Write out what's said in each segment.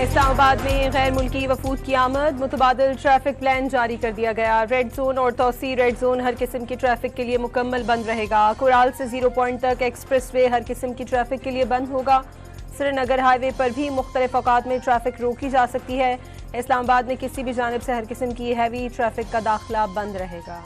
इस्लामाबाद में गैर मुल्की वफूद की आमद, मुतबादिल ट्रैफिक प्लान जारी कर दिया गया। रेड जोन और तौसी रेड जोन हर किस्म की ट्रैफिक के लिए मुकम्मल बंद रहेगा। कुराल से 0 पॉइंट तक एक्सप्रेस वे हर किस्म की ट्रैफिक के लिए बंद होगा। श्रीनगर हाईवे पर भी मुख्तलिफ औकात में ट्रैफिक रोकी जा सकती है। इस्लामाबाद में किसी भी जानिब से हर किस्म की हैवी ट्रैफिक का दाखिला बंद रहेगा।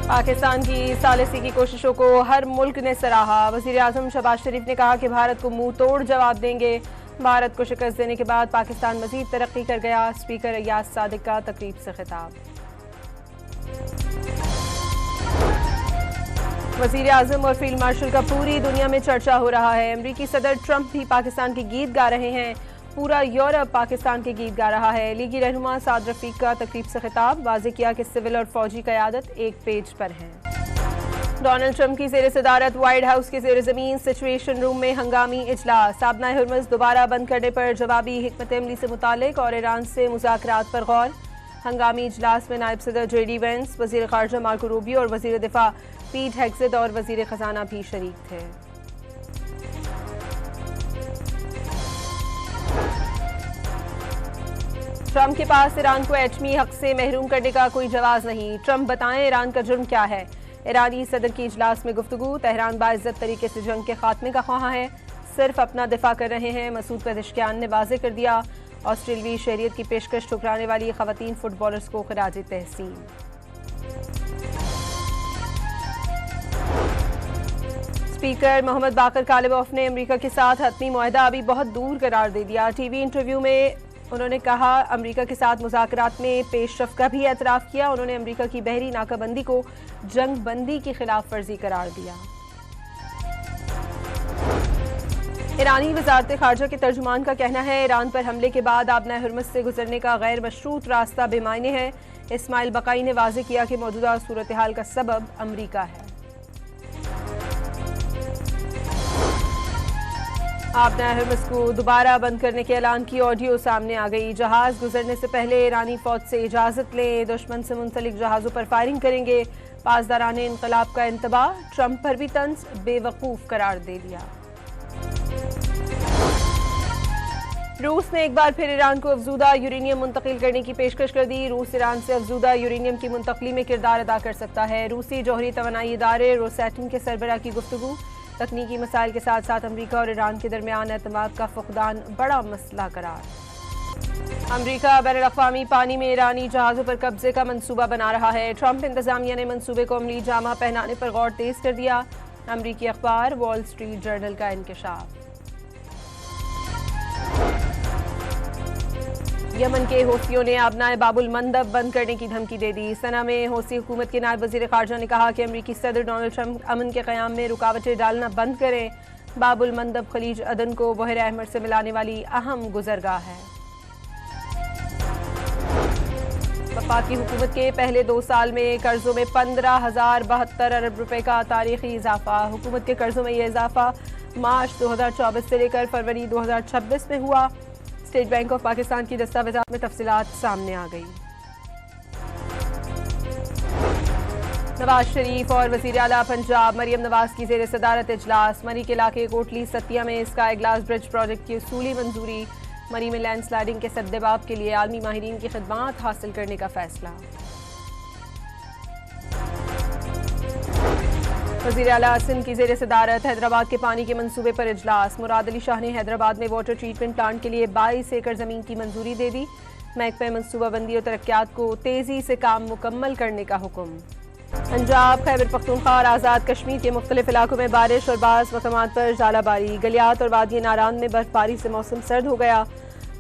पाकिस्तान की सालिसी की कोशिशों को हर मुल्क ने सराहा। वज़ीर आज़म शहबाज शरीफ ने कहा कि भारत को मुंह तोड़ जवाब देंगे। भारत को शिकस्त देने के बाद पाकिस्तान मजीद तरक्की कर गया। स्पीकर अय्याज सादिक का तकरीब से खिताब। वज़ीर आज़म और फील्ड मार्शल का पूरी दुनिया में चर्चा हो रहा है। अमरीकी सदर ट्रंप भी पाकिस्तान के गीत गा रहे हैं। पूरा यूरोप पाकिस्तान के गीत गा रहा है। लीगी रहनुमा साद रफीक का तकरीब से खिताब, वाज़े किया कि सिविल और फौजी क़यादत एक पेज पर है। डोनाल्ड ट्रंप की ज़ेर सदारत व्हाइट हाउस के ज़ेर ज़मीन सिचुएशन रूम में हंगामी इजलास। साबनाए हुर्मुज़ दोबारा बंद करने पर जवाबी हिकमत अमली से मुतालिक और ईरान से मुज़ाकरात पर गौर। हंगामी इजलास में नायब सदर JD वेंस, वज़ीर ख़ारजा मार्को रूबियो और वज़ीर दिफा पीट हेग्सेट और वज़ीर ख़जाना भी शरीक थे। ट्रंप के पास ईरान को एटमी हक से महरूम करने का कोई जवाब नहीं। ट्रंप बताएं ईरान का जुर्म क्या है। ईरानी सदर की इजलास में गुफ्तगू। तेहरान बाइज्जत तरीके से जंग के खात्मे का ख्वाह है, सिर्फ अपना दिफा कर रहे हैं। मसूद पेज़ेश्कियान ने वाज़े कर दिया। ऑस्ट्रेलियाई शहरियत की पेशकश ठुकराने वाली ख़वातीन फुटबॉलर्स को खिराज तहसीन। स्पीकर मोहम्मद बाकर कालिबोफ ने अमरीका के साथ हतमी मुआहदा अभी बहुत दूर करार दे दिया। टीवी इंटरव्यू में उन्होंने कहा अमरीका के साथ मुज़ाकरात में पेशरफ का भी एतराफ़ किया। उन्होंने अमरीका की बहरी नाकाबंदी को जंग बंदी की खिलाफ वर्जी करार दिया। ईरानी वज़ारत ख़ारजा के तर्जुमान का कहना है ईरान पर हमले के बाद आबनाए हुर्मुज़ से गुजरने का गैर मशरूत रास्ता बेमायने है। इस्माइल बकाई ने वाज़े किया कि मौजूदा सूरत हाल का सबब अमरीका है। आबनाए हुर्मुज़ को दोबारा बंद करने के ऐलान की ऑडियो सामने आ गई। जहाज गुजरने से पहले ईरानी फौज से इजाजत लें, दुश्मन से मुंसलिक जहाजों पर फायरिंग करेंगे। पासदारान इनकलाब का इंतबाह, ट्रंप पर भी तंज, बेवकूफ करार दे दिया। रूस ने एक बार फिर ईरान को अफजूदा यूरेनियम मुंतकिल करने की पेशकश कर दी। रूस ईरान से अफजूदा यूरेनियम की मुंतकली में किरदार अदा कर सकता है। रूसी जौहरी तवानाई इदारे रोसैटम के सरबराह की गुफ्तगू। तकनीकी मसाइल के साथ साथ अमरीका और ईरान के दरमियान एतमाद का फुकदान बड़ा मसला करार। अमरीका बैनुल-अक़वामी पानी में ईरानी जहाज़ों पर कब्जे का मंसूबा बना रहा है। ट्रंप इंतजामिया ने मंसूबे को अमली जामा पहनाने पर गौर तेज कर दिया। अमरीकी अखबार वॉल स्ट्रीट जर्नल का इंकशाफ। यमन के हौसियों ने आबनाए बाबुल मंदब बंद करने की धमकी दे दी। सना में हौसी हुकूमत के नायब वज़ीर ख़ारजा ने कहा कि अमरीकी सदर डोनाल्ड ट्रंप अमन के क़याम में रुकावटें डालना बंद करें। बाबुल मंदब खलीज अदन को बहर अहमर से मिलाने वाली अहम गुजरगाह है। वफाकी हुकूमत के पहले 2 साल में कर्जों में 15,072 अरब रुपए का तारीखी इजाफा। हुकूमत के कर्जों में यह इजाफा मार्च 2024 से लेकर फरवरी 2026 में हुआ। स्टेट बैंक ऑफ पाकिस्तान की दस्तावेजात में तफसीलात सामने आ गई। नवाज शरीफ और वज़ीर आला पंजाब मरियम नवाज की ज़ेर सदारत इजलास। मरी के इलाके कोटली सतिया में स्काई ग्लास ब्रिज प्रोजेक्ट की उसूली मंजूरी। मरी में लैंड स्लाइडिंग के सद्देबाब के लिए आलमी माहिरीन की खिदमात हासिल करने का फैसला। वज़ीर आला सिंध की ज़ेर सदारत हैदराबाद के पानी के मंसूबे पर इजलास। मुराद अली शाह ने हैदराबाद में वाटर ट्रीटमेंट प्लांट के लिए 22 एकड़ ज़मीन की मंजूरी दे दी। महकमे मनसूबाबंदी और तरक्यात को तेज़ी से काम मुकम्मल करने का हुक्म। पंजाब, खैबर पख्तूनख्वा और आज़ाद कश्मीर के मुख्तलिफ इलाकों में बारिश और बाज़ मकामात पर जालाबारी। गलियात और वादी नारान में बर्फबारी से मौसम सर्द हो गया।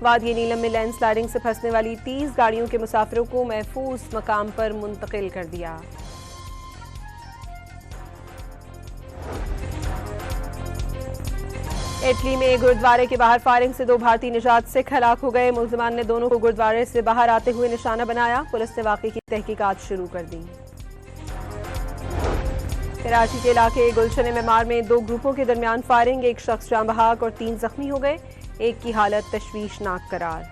वादी नीलम में लैंड स्लाइडिंग से फंसने वाली 30 गाड़ियों के मुसाफिरों को महफूज मकाम पर मुंतकिल कर दिया। इटली में गुरुद्वारे के बाहर फायरिंग से 2 भारतीय निजात सिख हलाक हो गए। मुल्जिमान ने दोनों को गुरुद्वारे से बाहर आते हुए निशाना बनाया। पुलिस ने वाक़े की तहकीकात शुरू कर दी। कराची के इलाके गुलशन मेमार में 2 ग्रुपों के दरमियान फायरिंग। एक शख्स जान बहक और 3 जख्मी हो गए। एक की हालत तशवीशनाक करार।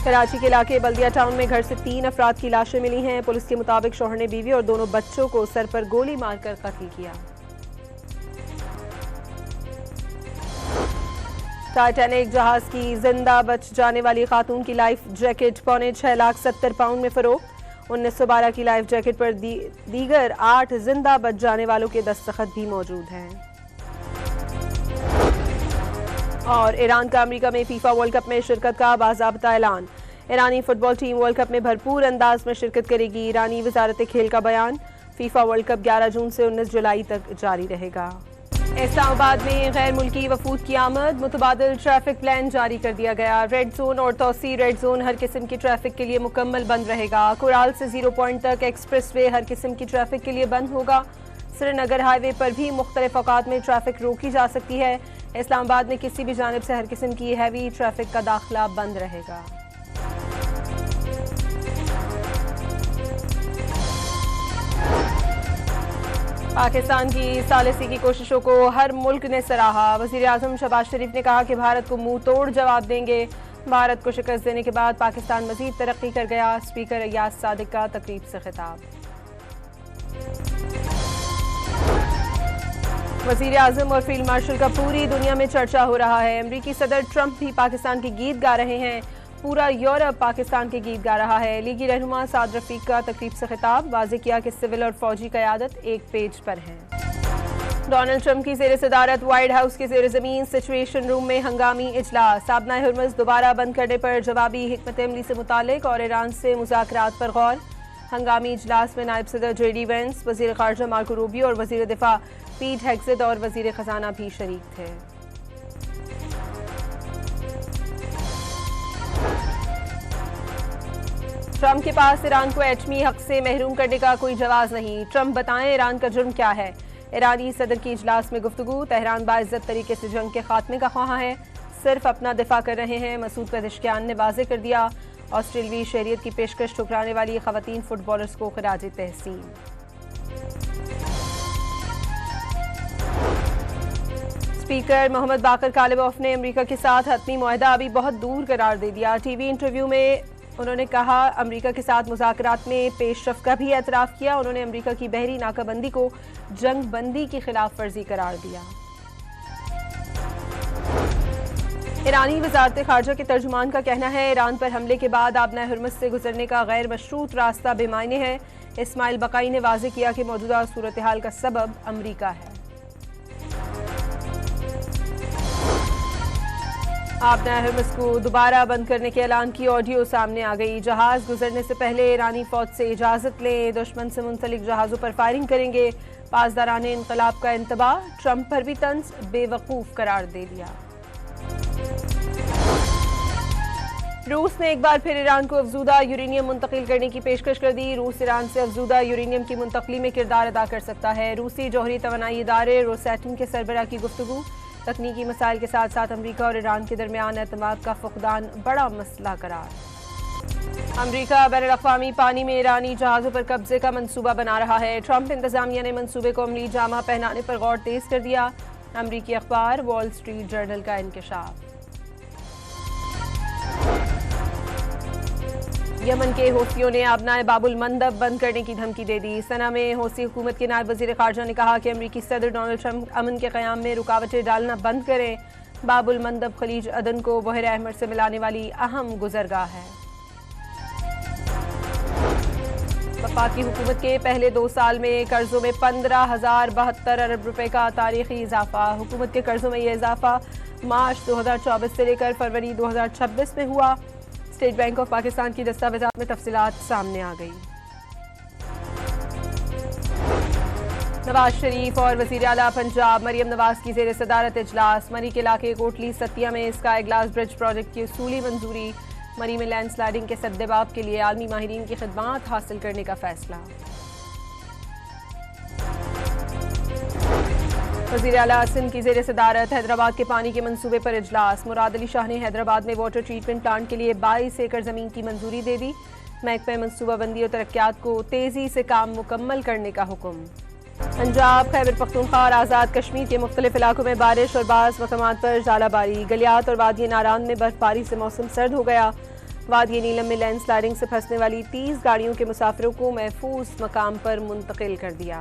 कराची के इलाके बल्दिया टाउन में घर से 3 अफराद की लाशें मिली हैं। पुलिस के मुताबिक शौहर ने बीवी और दोनों बच्चों को सर पर गोली मारकर कत्ल किया। टाइटैनिक जहाज की जिंदा बच जाने वाली खातून की लाइफ जैकेट 6.70 पाउंड में फरोख्त। 1912 की लाइफ जैकेट पर दीगर 8 जिंदा बच जाने वालों के दस्तखत भी मौजूद हैं। और ईरान का अमेरिका में फीफा वर्ल्ड कप में शिरकत का बाज़ाब्ता ऐलान। ईरानी फुटबॉल टीम वर्ल्ड कप में भरपूर अंदाज में शिरकत करेगी। ईरानी वजारत खेल का बयान। फीफा वर्ल्ड कप 11 जून से 19 जुलाई तक जारी रहेगा। इस्लामाबाद में गैर मुल्की वफूद की आमद। मुतबादिल ट्रैफिक प्लान जारी कर दिया गया। रेड जोन और तौसी रेड जोन हर किस्म की ट्रैफिक के लिए मुकम्मल बंद रहेगा। कुराल से 0 पॉइंट तक एक्सप्रेस वे हर किस्म की ट्रैफिक के लिए बंद होगा। श्रीनगर हाईवे पर भी मुख्तलिफ औकात में ट्रैफिक रोकी जा सकती है। इस्लामाबाद में किसी भी जानिब से हर किस्म की हैवी ट्रैफिक का दाखिला बंद रहेगा। पाकिस्तान की सालिसी की कोशिशों को हर मुल्क ने सराहा। वज़ीर आज़म शहबाज शरीफ ने कहा कि भारत को मुंह तोड़ जवाब देंगे। भारत को शिकस्त देने के बाद पाकिस्तान मजीद तरक्की कर गया। स्पीकर अय्याज सादिक का तकरीब से खिताब। वज़ीर आज़म और फील्ड मार्शल का पूरी दुनिया में चर्चा हो रहा है। अमरीकी सदर ट्रंप भी पाकिस्तान के गीत गा रहे हैं। पूरा यूरोप पाकिस्तान के गीत गा रहा है। लीगी रहनुमा साद रफीक का तकरीब से खिताब। वाज़ेह किया कि सिविल और फौजी क़यादत एक पेज पर है। डोनाल्ड ट्रंप की ज़ेर सदारत व्हाइट हाउस के ज़ेर ज़मीन सिचुएशन रूम में हंगामी इजलास। साबना हुर्मुज़ दोबारा बंद करने पर जवाबी हिकमत अमली से मुतालिक और ईरान से मुज़ाकरात पर गौर। हंगामी इजलास में नायब सदर JD वेंस, वज़ीर ख़ारजा मार्को रूबियो और वज़ीर दिफा पीट हेग्सेट और वज़ीर ख़जाना भी शरीक थे। ट्रंप के पास ईरान को एटमी हक से महरूम करने का कोई जवाब नहीं। ट्रंप बताएं ईरान का जुर्म क्या है। ईरानी सदर की इजलास में गुफ्तगू। तेहरान बाइज्जत तरीके से जंग के खात्मे का ख्वाह है, सिर्फ अपना दिफा कर रहे हैं। मसूद पेज़ेश्कियान ने वाज़ेह कर दिया। ऑस्ट्रेलियाई शहरियत की पेशकश ठुकराने वाली खवातीन फुटबॉलर्स को खिराज तहसीन। स्पीकर मोहम्मद बाकर कालिबोफ ने अमेरिका के साथ हतमी मुआहदा अभी बहुत दूर करार दे दिया। टीवी इंटरव्यू में उन्होंने कहा अमेरिका के साथ मुज़ाकरात में पेशरफ का भी एतराफ़ किया। उन्होंने अमेरिका की बहरी नाकाबंदी को जंग बंदी की खिलाफ वर्जी करार दिया। ईरानी वज़ारत ख़ारजा के तर्जुमान का कहना है ईरान पर हमले के बाद आबना हुर्मुज़ से गुजरने का गैर मशरूत रास्ता बेमायने है। इस्माइल बकाई ने वाज़ेह किया कि मौजूदा सूरत हाल का सबब अमरीका है। आबना हुर्मुज़ को दोबारा बंद करने के ऐलान की ऑडियो सामने आ गई। जहाज गुजरने से पहले ईरानी फौज से इजाज़त लें। दुश्मन से मुंसलिक जहाज़ों पर फायरिंग करेंगे। पासदाराने इनकलाब का इंतबाह। ट्रंप पर भी तंज बेवकूफ़ करार दे दिया। रूस ने एक बार फिर ईरान को अफजूदा यूरेनियम मुंतकिल करने की पेशकश कर दी। रूस ईरान से अफजूदा यूरेनियम की मुंतकली में किरदार अदा कर सकता है। रूसी जौहरी तवानाई इदारे रोसैटम के सरबराह की गुफ्तगू। तकनीकी मसाइल के साथ साथ अमरीका और ईरान के दरमियान एतमाद का फुकदान बड़ा मसला करार। अमरीका बैनुल-अक़वामी पानी में ईरानी जहाज़ों पर कब्जे का मंसूबा बना रहा है। ट्रंप इंतजामिया ने मंसूबे को अमली जामा पहनाने पर गौर तेज कर दिया। अमरीकी अखबार वॉल स्ट्रीट जर्नल का इंकशाफ। यमन के हौसियों ने आबनाए बाबुल मंदब बंद करने की धमकी दे दी। सना में हौसी हुकूमत के नायब वज़ीर ख़ारजा ने कहा कि अमरीकी सदर डोनाल्ड ट्रंप अमन के क़याम में रुकावटें डालना बंद करें। बाबुल मंदब खलीज अदन को बहर अहमर से मिलाने वाली अहम गुजरगाह है। वफाकी हुकूमत के पहले 2 साल में कर्जों में 15,072 अरब रुपए का तारीखी इजाफा। हुकूमत के कर्जों में यह इजाफा मार्च 2024 से लेकर फरवरी 2026 में हुआ। स्टेट बैंक ऑफ पाकिस्तान की दस्तावेजात में तफसीलात सामने आ गई। नवाज शरीफ और वज़ीर आला पंजाब मरियम नवाज की ज़ेर सदारत इजलास। मरी के इलाके कोटली सतिया में स्काई ग्लास ब्रिज प्रोजेक्ट की उसूली मंजूरी। मरी में लैंडस्लाइडिंग के सद्देबाब के लिए आलमी माहिरीन की खिदमात हासिल करने का फैसला। वज़ीर आला सिंध की ज़ेर सदारत हैदराबाद के पानी के मंसूबे पर इजलास। मुराद अली शाह ने हैदराबाद में वाटर ट्रीटमेंट प्लांट के लिए 22 एकड़ ज़मीन की मंजूरी दे दी। महकमे मनसूबाबंदी और तरक्यात को तेज़ी से काम मुकम्मल करने का हुक्म। पंजाब, खैबर पख्तूनख्वा और आज़ाद कश्मीर के मुख्तलिफ इलाकों में बारिश और बाज़ मकामात पर ज़ालाबारी। गलियात और वादी नारान में बर्फबारी से मौसम सर्द हो गया। वादी नीलम में लैंडस्लाइडिंग से फंसने वाली 30 गाड़ियों के मुसाफिरों को महफूज मकाम पर मुंतकिल कर दिया।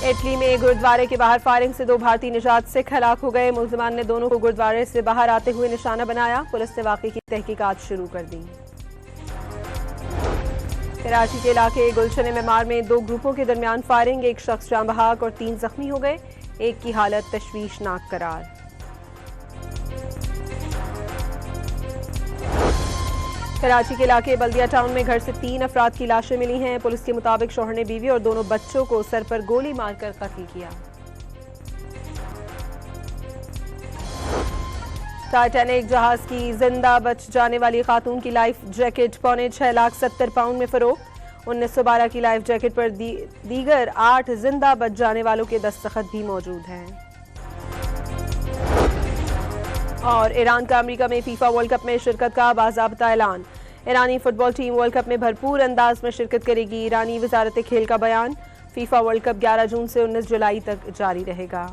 इटली में गुरुद्वारे के बाहर फायरिंग से 2 भारतीय निजात सिख हलाक हो गए। मुल्जिमान ने दोनों को गुरुद्वारे से बाहर आते हुए निशाना बनाया। पुलिस ने वाकये की तहकीकात शुरू कर दी। कराची के इलाके गुलशन मेमार में 2 ग्रुपों के दरमियान फायरिंग, 1 शख्स जान बहक और 3 जख्मी हो गए। एक की हालत तशवीशनाक करार। कराची के इलाके बल्दिया टाउन में घर से 3 अफराद की लाशें मिली हैं। पुलिस के मुताबिक शौहर ने बीवी और दोनों बच्चों को सर पर गोली मारकर कत्ल किया। टाइटैनिक जहाज की जिंदा बच जाने वाली खातून की लाइफ जैकेट 6.70 पाउंड में फरोख्त। 1912 की लाइफ जैकेट पर दीगर 8 जिंदा बच जाने वालों के दस्तखत भी मौजूद हैं। और ईरान का अमेरिका में फीफा वर्ल्ड कप में शिरकत का बाज़ाब्ता ऐलान। ईरानी फुटबॉल टीम वर्ल्ड कप में भरपूर अंदाज में शिरकत करेगी। ईरानी वजारत खेल का बयान। फीफा वर्ल्ड कप 11 जून से 19 जुलाई तक जारी रहेगा।